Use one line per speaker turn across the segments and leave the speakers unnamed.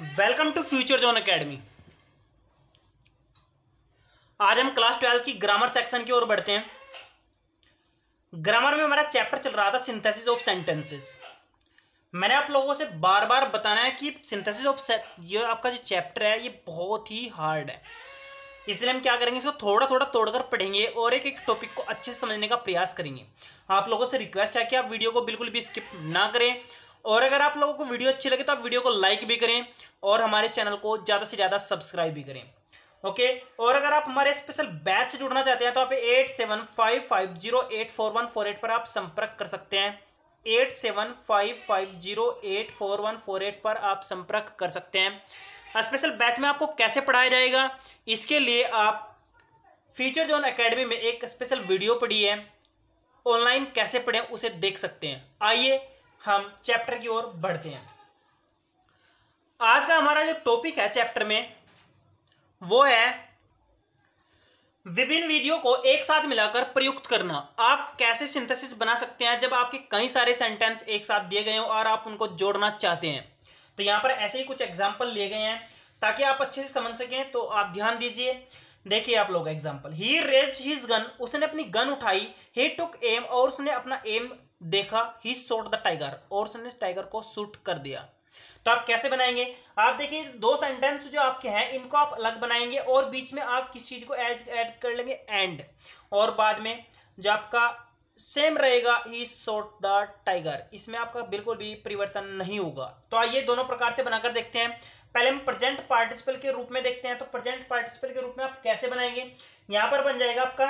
Welcome to future zone academy. आज हम class 12 की ग्रामर सेक्शन की ओर बढ़ते हैं। ग्रामर में हमारा चैप्टर चल रहा था सिंथेसिस ऑफ सेंटेंसेस। मैंने आप लोगों से बार बार बताना है कि सिंथेसिस ऑफ ये आपका जो चैप्टर है ये बहुत ही हार्ड है, इसलिए हम क्या करेंगे, इसको थोड़ा थोड़ा तोड़कर पढ़ेंगे और एक एक टॉपिक को अच्छे से समझने का प्रयास करेंगे। आप लोगों से रिक्वेस्ट है कि आप वीडियो को बिल्कुल भी स्किप ना करें, और अगर आप लोगों को वीडियो अच्छी लगे तो आप वीडियो को लाइक भी करें और हमारे चैनल को ज़्यादा से ज़्यादा सब्सक्राइब भी करें। ओके, और अगर आप हमारे स्पेशल बैच से जुड़ना चाहते हैं तो आप 8755084148 पर आप संपर्क कर सकते हैं। 8755084148 पर आप संपर्क कर सकते हैं। स्पेशल बैच में आपको कैसे पढ़ाया जाएगा, इसके लिए आप फ्यूचर जोन एकेडमी में एक स्पेशल वीडियो पढ़ी है, ऑनलाइन कैसे पढ़ें उसे देख सकते हैं। आइए हम चैप्टर की ओर बढ़ते हैं। आज का हमारा जो टॉपिक है चैप्टर में वो है विभिन्न विधियों को एक साथ मिलाकर प्रयुक्त करना। आप कैसे सिंथेसिस बना सकते हैं जब आपके कई सारे सेंटेंस एक साथ दिए गए हो और आप उनको जोड़ना चाहते हैं। तो यहां पर ऐसे ही कुछ एग्जाम्पल लिए गए हैं ताकि आप अच्छे से समझ सकें, तो आप ध्यान दीजिए। देखिए आप लोग एग्जाम्पल, ही रेज्ड हिज गन, उसने अपनी गन उठाई। ही टुक एम, और उसने अपना एम देखा। ही शॉट द टाइगर, और उसने टाइगर को शूट कर दिया। तो आप कैसे बनाएंगे, आप देखिए दो सेंटेंस जो आपके हैं इनको आप अलग बनाएंगे और बीच में आप किस चीज को ऐड कर लेंगे, एंड, और बाद में जो आपका सेम रहेगा ही शॉट द टाइगर, इसमें आपका बिल्कुल भी परिवर्तन नहीं होगा। तो आइए दोनों प्रकार से बनाकर देखते हैं। पहले हम प्रेजेंट पार्टिसिपल के रूप में देखते हैं। तो प्रेजेंट पार्टिसिपल के रूप में आप कैसे बनाएंगे, यहां पर बन जाएगा आपका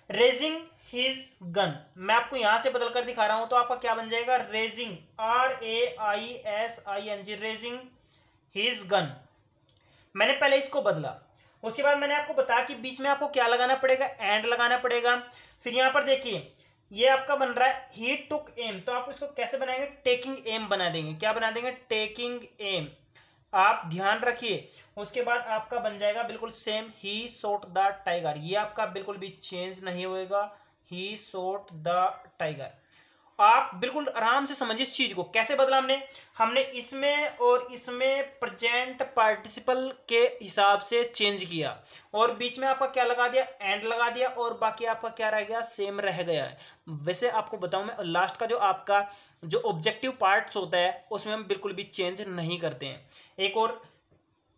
रेजिंग हिज गन। मैं आपको यहां से बदल कर दिखा रहा हूं, तो आपका क्या बन जाएगा, raising, RAISING, raising his gun. मैंने पहले इसको बदला, उसके बाद मैंने आपको बताया कि बीच में आपको क्या लगाना पड़ेगा, एंड लगाना पड़ेगा। फिर यहां पर देखिए ये आपका बन रहा है ही टुक एम, तो आप इसको कैसे बनाएंगे, टेकिंग एम बना देंगे। क्या बना देंगे, टेकिंग एम, आप ध्यान रखिए। उसके बाद आपका बन जाएगा बिल्कुल same he shot the tiger, ये आपका बिल्कुल भी चेंज नहीं होएगा, ही शॉट द टाइगर। आप बिल्कुल आराम से समझिए इस चीज को कैसे बदला हमने इसमें और इसमें प्रेजेंट पार्टिसिपल के हिसाब से चेंज किया, और बीच में आपका क्या लगा दिया, एंड लगा दिया, और बाकी आपका क्या रह गया, सेम रह गया है। वैसे आपको बताऊं मैं, लास्ट का जो आपका जो ऑब्जेक्टिव पार्ट्स होता है उसमें हम बिल्कुल भी चेंज नहीं करते हैं। एक और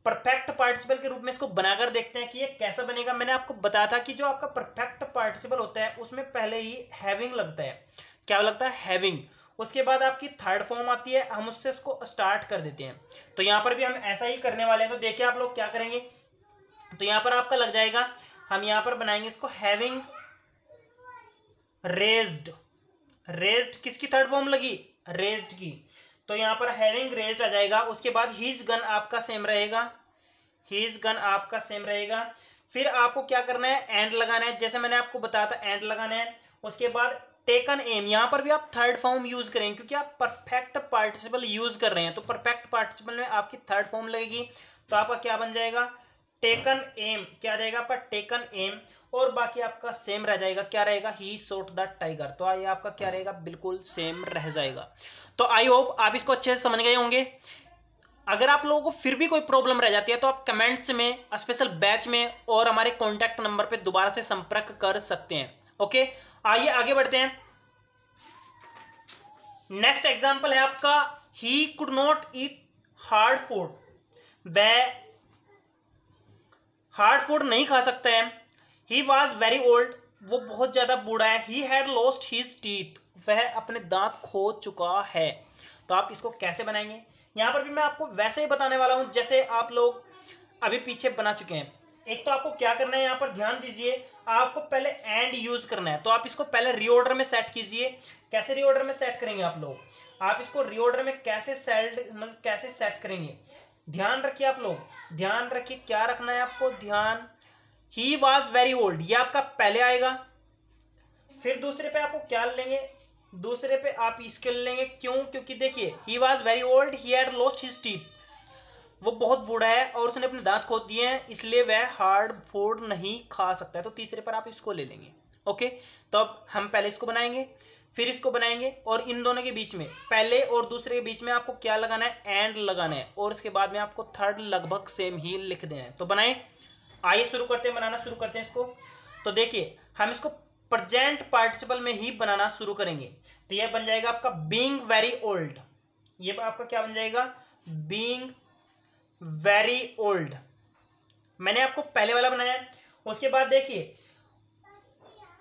परफेक्ट पार्टिसिपल के रूप में इसको बनाकर देखते हैं कि ये कैसा बनेगा। मैंने आपको बताया था कि जो आपका परफेक्ट पार्टिसिपल होता है उसमें पहले ही हैविंग लगता है। क्या लगता है, हैविंग। उसके बाद आपकी थर्ड फॉर्म आती है, हम उससे इसको स्टार्ट कर देते हैं। तो यहां पर भी हम ऐसा ही करने वाले हैं। तो देखिए आप लोग क्या करेंगे, तो यहां पर आपका लग जाएगा, हम यहां पर बनाएंगे इसको हैविंग रेज्ड। रेज्ड किसकी थर्ड फॉर्म लगी, रेज्ड की, तो यहां पर हैविंग रेज्ड आ जाएगा। उसके बाद हिज गन आपका सेम रहेगा, हिज गन आपका सेम रहेगा। फिर आपको क्या करना है, एंड लगाना है, जैसे मैंने आपको बताया था एंड लगाना है। उसके बाद टेकन एम, यहां पर भी आप थर्ड फॉर्म यूज करेंगे क्योंकि आप परफेक्ट पार्टिसिपल यूज कर रहे हैं, तो परफेक्ट पार्टिसिपल में आपकी थर्ड फॉर्म लगेगी। तो आपका क्या बन जाएगा, टेकन एम, क्या रहेगा आपका, टेकन एम, और बाकी आपका सेम रह जाएगा, क्या रहेगा, ही शॉट द टाइगर। तो ये आपका क्या रहेगा, बिल्कुल सेम रह जाएगा। तो आई होप आप इसको अच्छे से समझ गए होंगे। अगर आप लोगों को फिर भी कोई प्रॉब्लम रह जाती है तो आप कमेंट्स में, स्पेशल बैच में और हमारे कॉन्टैक्ट नंबर पे दोबारा से संपर्क कर सकते हैं। ओके, आइए आगे बढ़ते हैं। नेक्स्ट एग्जांपल है आपका, he could not eat hard food, वह हार्ड फूड नहीं खा सकता है। ही वॉज वेरी ओल्ड, वो बहुत ज्यादा बूढ़ा है। He had lost his teeth, वह अपने दांत खो चुका है। तो आप इसको कैसे बनाएंगे, यहां पर भी मैं आपको वैसे ही बताने वाला हूं जैसे आप लोग अभी पीछे बना चुके हैं। एक तो आपको क्या करना है, यहां पर ध्यान दीजिए, आपको पहले एंड यूज करना है। तो आप इसको पहले रीऑर्डर में सेट कीजिए। कैसे रीऑर्डर में सेट करेंगे आप लोग, आप इसको रीऑर्डर में कैसे सेट करेंगे, ध्यान रखिए आप लोग, ध्यान रखिए क्या रखना है आपको, ध्यान। ही वॉज वेरी ओल्ड, ये आपका पहले आएगा। फिर दूसरे पे आपको क्या लेंगे, दूसरे पे आप इसके लेंगे, क्यों, क्योंकि देखिए he was very old, he had lost his teeth, वो बहुत बूढ़ा है और उसने अपने दांत खो दिए हैं, इसलिए वह हार्ड फूड नहीं खा सकता है। तो तीसरे पर आप इसको ले लेंगे। ओके, तो अब हम पहले इसको बनाएंगे। फिर इसको बनाएंगे और इन दोनों के बीच में, पहले और दूसरे के बीच में आपको क्या लगाना है, एंड लगाना है, और उसके बाद में आपको थर्ड लगभग सेम ही लिख देना है। तो बनाएं, आइए शुरू करते हैं, बनाना शुरू करते हैं इसको। तो देखिए हम इसको प्रेजेंट पार्टिसिपल में ही बनाना शुरू करेंगे। तो यह बन जाएगा आपका बीइंग वेरी ओल्ड। ये आपका क्या बन जाएगा, बीइंग वेरी ओल्ड। मैंने आपको पहले वाला बनाया। उसके बाद देखिए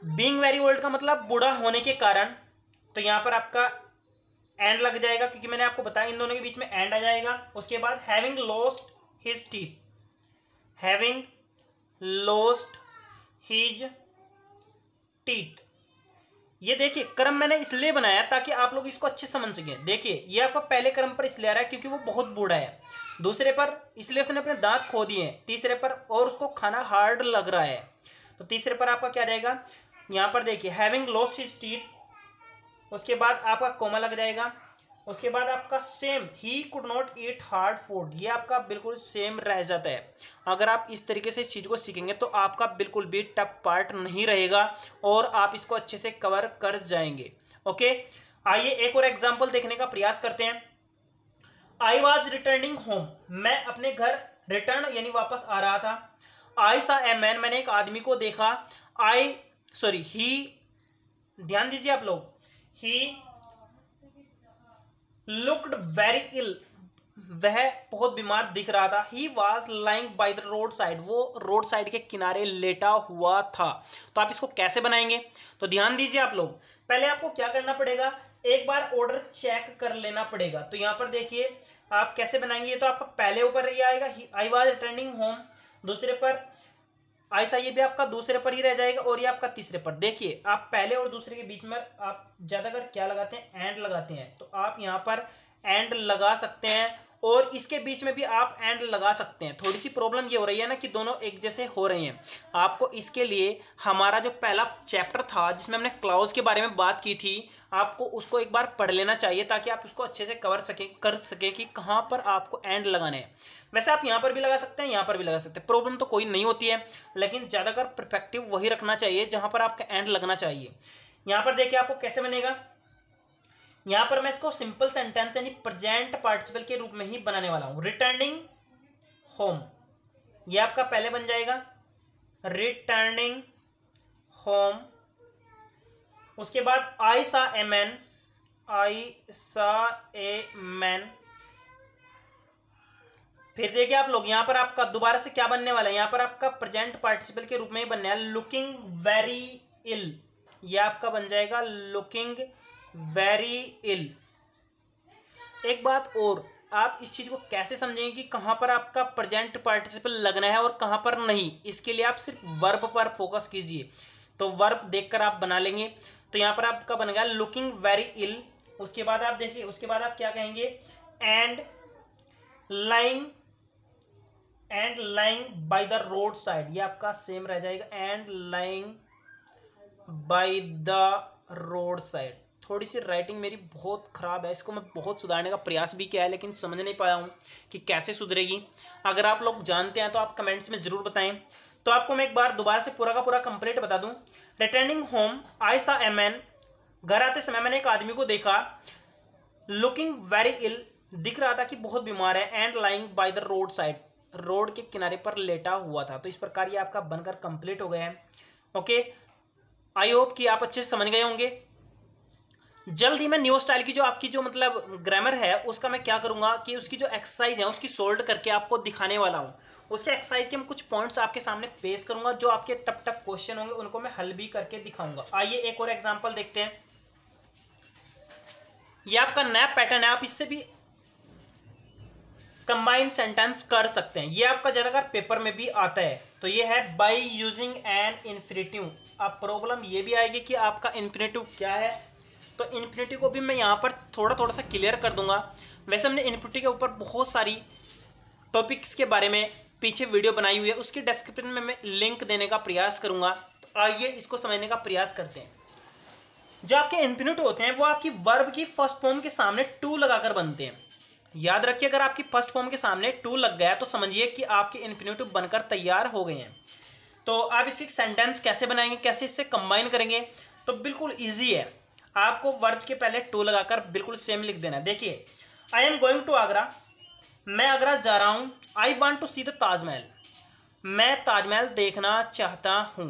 बीइंग वेरी ओल्ड का मतलब बूढ़ा होने के कारण, तो यहां पर आपका एंड लग जाएगा क्योंकि मैंने आपको बताया इन दोनों के बीच में एंड आ जाएगा। उसके बाद having lost his teeth, having lost his teeth. ये देखिए क्रम मैंने इसलिए बनाया ताकि आप लोग इसको अच्छे समझ सकें। देखिए ये आपका पहले क्रम पर इसलिए आ रहा है क्योंकि वो बहुत बूढ़ा है, दूसरे पर इसलिए उसने अपने दांत खो दिए हैं, तीसरे पर और उसको खाना हार्ड लग रहा है, तो तीसरे पर आपका क्या रहेगा, यहां पर देखिए हैविंग लॉस्ट हिज टीथ, उसके बाद आपका कोमा लग जाएगा। उसके बाद आपका same, he could not eat hard food, ये आपका बिल्कुल सेम रह जाता है। अगर आप इस तरीके से इस चीज़ को सीखेंगे तो आपका बिल्कुल भी टफ पार्ट नहीं रहेगा और आप इसको अच्छे से कवर कर जाएंगे। ओके, आइए एक और एग्जांपल देखने का प्रयास करते हैं। आई वॉज रिटर्निंग होम, मैं अपने घर रिटर्न यानी वापस आ रहा था। आई सा ए मैन, मैंने एक आदमी को देखा। ही, ध्यान दीजिए आप लोग, ही लुक्ड वेरी इल, वह बहुत बीमार दिख रहा था। He was lying by the road side, वो रोड साइड के किनारे लेटा हुआ था। तो आप इसको कैसे बनाएंगे, तो ध्यान दीजिए आप लोग, पहले आपको क्या करना पड़ेगा, एक बार ऑर्डर चेक कर लेना पड़ेगा। तो यहां पर देखिए आप कैसे बनाएंगे, तो आपका पहले ऊपर ये आएगा आई वॉज रिटर्निंग होम, दूसरे पर ऐसा ये भी आपका दूसरे पर ही रह जाएगा और ये आपका तीसरे पर। देखिए आप पहले और दूसरे के बीच में आप ज्यादातर क्या लगाते हैं, एंड लगाते हैं, तो आप यहाँ पर एंड लगा सकते हैं और इसके बीच में भी आप एंड लगा सकते हैं। थोड़ी सी प्रॉब्लम ये हो रही है ना कि दोनों एक जैसे हो रहे हैं। आपको इसके लिए हमारा जो पहला चैप्टर था जिसमें हमने क्लाउज के बारे में बात की थी, आपको उसको एक बार पढ़ लेना चाहिए ताकि आप उसको अच्छे से कर सके कि कहाँ पर आपको एंड लगाने हैं। वैसे आप यहाँ पर भी लगा सकते हैं, यहाँ पर भी लगा सकते हैं, प्रॉब्लम तो कोई नहीं होती है, लेकिन ज़्यादातर परफेक्टिव वही रखना चाहिए जहाँ पर आपका एंड लगना चाहिए। यहाँ पर देखिए आपको कैसे बनेगा, यहां पर मैं इसको सिंपल सेंटेंस यानी प्रेजेंट पार्टिसिपल के रूप में ही बनाने वाला हूं। रिटर्निंग होम, ये आपका पहले बन जाएगा रिटर्निंग होम। उसके बाद आई सा ए मैन, आई सा ए मैन। फिर देखिए आप लोग यहां पर आपका दोबारा से क्या बनने वाला है, यहां पर आपका प्रेजेंट पार्टिसिपल के रूप में ही बनने वाला है लुकिंग वेरी इल, ये आपका बन जाएगा लुकिंग वेरी इल। एक बात और, आप इस चीज को कैसे समझेंगे कि कहां पर आपका प्रेजेंट पार्टिसिपल लगना है और कहां पर नहीं, इसके लिए आप सिर्फ वर्ब पर फोकस कीजिए। तो वर्ब देखकर आप बना लेंगे। तो यहां पर आपका बन गया लुकिंग वेरी इल। उसके बाद आप देखिए, उसके बाद आप क्या कहेंगे, and lying by the road side, ये आपका सेम रह जाएगा, and lying by the road side. थोड़ी सी राइटिंग मेरी बहुत ख़राब है, इसको मैं बहुत सुधारने का प्रयास भी किया है लेकिन समझ नहीं पाया हूँ कि कैसे सुधरेगी। अगर आप लोग जानते हैं तो आप कमेंट्स में ज़रूर बताएं। तो आपको मैं एक बार दोबारा से पूरा का पूरा कंप्लीट बता दूं। रिटर्निंग होम, आई सा ए मैन, घर आते समय मैंने एक आदमी को देखा। लुकिंग वेरी इल, दिख रहा था कि बहुत बीमार है। And lying by the road side, road के किनारे पर लेटा हुआ था। तो इस प्रकार ये आपका बनकर कंप्लीट हो गया है। ओके, आई होप कि आप अच्छे से समझ गए होंगे। जल्द ही मैं न्यू स्टाइल की जो आपकी जो मतलब ग्रामर है उसका मैं क्या करूंगा कि उसकी जो एक्सरसाइज है उसकी सोल्व करके आपको दिखाने वाला हूं। उसके एक्सरसाइज के मैं कुछ पॉइंट्स आपके सामने पेश करूंगा, जो आपके टफ टफ क्वेश्चन होंगे उनको मैं हल भी करके दिखाऊंगा। आइए एक और एग्जांपल देखते हैं। ये आपका नया पैटर्न है, आप इससे भी कंबाइन सेंटेंस कर सकते हैं। ये आपका ज्यादातर पेपर में भी आता है। तो ये है बाय यूजिंग एन इन्फिनेटिव। अब प्रॉब्लम ये भी आएगी कि आपका इन्फिनेटिव क्या है, तो इन्फिनेटिव को भी मैं यहाँ पर थोड़ा थोड़ा सा क्लियर कर दूंगा। वैसे हमने इन्फिनेटिव के ऊपर बहुत सारी टॉपिक्स के बारे में पीछे वीडियो बनाई हुई है, उसकी डिस्क्रिप्शन में मैं लिंक देने का प्रयास करूंगा। तो आइए इसको समझने का प्रयास करते हैं। जो आपके इन्फिनेटिव होते हैं वो आपकी वर्ब की फर्स्ट फॉर्म के सामने टू लगाकर बनते हैं। याद रखिए, अगर आपकी फर्स्ट फॉर्म के सामने टू लग गया तो समझिए कि आपके इन्फिनेटिव बनकर तैयार हो गए हैं। तो आप इसकी सेंटेंस कैसे बनाएंगे, कैसे इससे कंबाइन करेंगे, तो बिल्कुल ईजी है। आपको वर्ब के पहले टू लगाकर बिल्कुल सेम लिख देना है। देखिए, I am going to Agra, मैं आगरा जा रहा हूं। I want to see the Taj Mahal, मैं ताजमहल देखना चाहता हूं।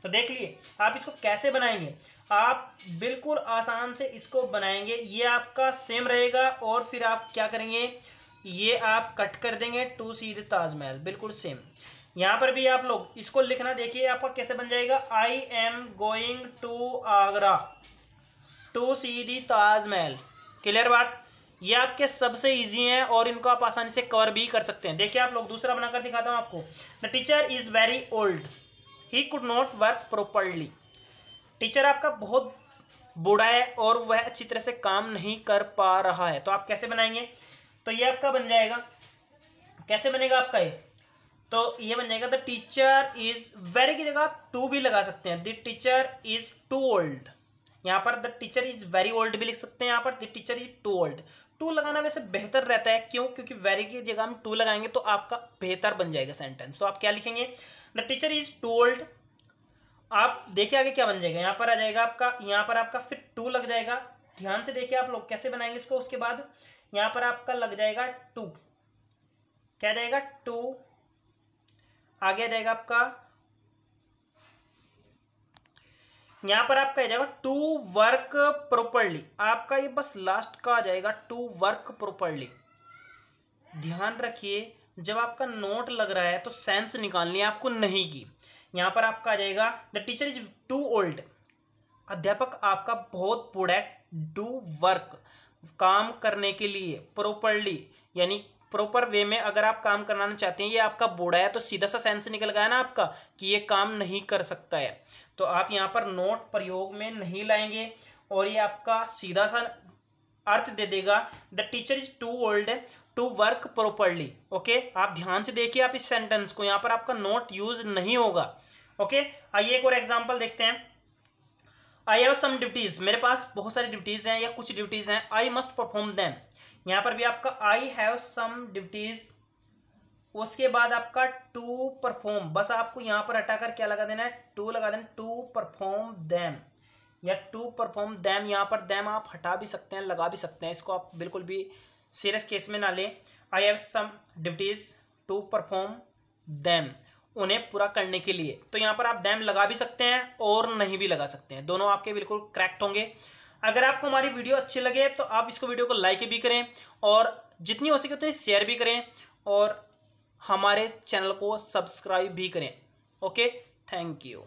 तो देख लिए आप इसको कैसे बनाएंगे, आप बिल्कुल आसान से इसको बनाएंगे। ये आपका सेम रहेगा और फिर आप क्या करेंगे, ये आप कट कर देंगे टू सी द ताजमहल, बिल्कुल सेम। यहाँ पर भी आप लोग इसको लिखना, देखिए आपका कैसे बन जाएगा, I am going to Agra to see the Taj Mahal. Clear बात, ये आपके सबसे इजी हैं और इनको आप आसानी से कवर भी कर सकते हैं। देखिए आप लोग दूसरा बनाकर दिखाता हूं आपको। The teacher is very old, he could not work properly. Teacher आपका बहुत बूढ़ा है और वह अच्छी तरह से काम नहीं कर पा रहा है। तो आप कैसे बनाएंगे, तो ये आपका बन जाएगा, कैसे बनेगा आपका ये, तो ये बन जाएगा द टीचर इज वेरी की जगह आप टू भी लगा सकते हैं, the teacher is too old. यहाँ पर the teacher is very old भी लिख सकते हैं, यहाँ पर the teacher is too old. Too लगाना वैसे बेहतर रहता है, क्यों, क्योंकि वेरी की जगह हम टू लगाएंगे तो आपका बेहतर बन जाएगा सेंटेंस। तो आप क्या लिखेंगे, the teacher is too old. आप देखिए आगे क्या बन जाएगा, यहाँ पर आ जाएगा आपका, यहाँ पर आपका फिर टू लग जाएगा। ध्यान से देखिए आप लोग कैसे बनाएंगे इसको। उसके बाद यहाँ पर आपका लग जाएगा टू, क्या जाएगा टू, आगे आ जाएगा आपका, यहां पर आपका आ जाएगा टू वर्क प्रॉपरली। आपका ये बस लास्ट का आ जाएगा टू वर्क प्रॉपरली। ध्यान रखिए जब आपका नोट लग रहा है तो सेंस निकालनी है आपको, नहीं की। यहां पर आपका आ जाएगा the teacher is too old, अध्यापक आपका बहुत बूढ़ा है, डू वर्क काम करने के लिए, प्रॉपरली यानी प्रॉपर वे में अगर आप काम कराना चाहते हैं, ये आपका बूढ़ा है तो सीधा सा सेंस निकल गया ना आपका कि ये काम नहीं कर सकता है। तो आप यहाँ पर नोट प्रयोग में नहीं लाएंगे और ये आपका सीधा सा अर्थ दे देगा, the teacher is too old to work properly. Okay, आप ध्यान से देखिए आप इस सेंटेंस को, यहाँ पर आपका नोट यूज नहीं होगा। ओके, आइए एक और एग्जाम्पल देखते हैं। आई हैव सम ड्यूटीज, मेरे पास बहुत सारी ड्यूटीज हैं या कुछ ड्यूटीज हैं, आई मस्ट परफॉर्म देम। यहाँ पर भी आपका आई हैव सम ड्यूटीज, उसके बाद आपका टू परफॉर्म, बस आपको यहाँ पर हटाकर क्या लगा देना है, टू लगा देना, टू परफॉर्म देम या टू परफॉर्म देम। यहाँ पर देम आप हटा भी सकते हैं, लगा भी सकते हैं, इसको आप बिल्कुल भी सीरियस केस में ना लें। I have some duties to perform them, उन्हें पूरा करने के लिए। तो यहाँ पर आप देम लगा भी सकते हैं और नहीं भी लगा सकते हैं, दोनों आपके बिल्कुल करेक्ट होंगे। अगर आपको हमारी वीडियो अच्छी लगे तो आप इसको वीडियो को लाइक भी करें और जितनी हो सके उतनी शेयर भी करें और हमारे चैनल को सब्सक्राइब भी करें। Okay, thank you.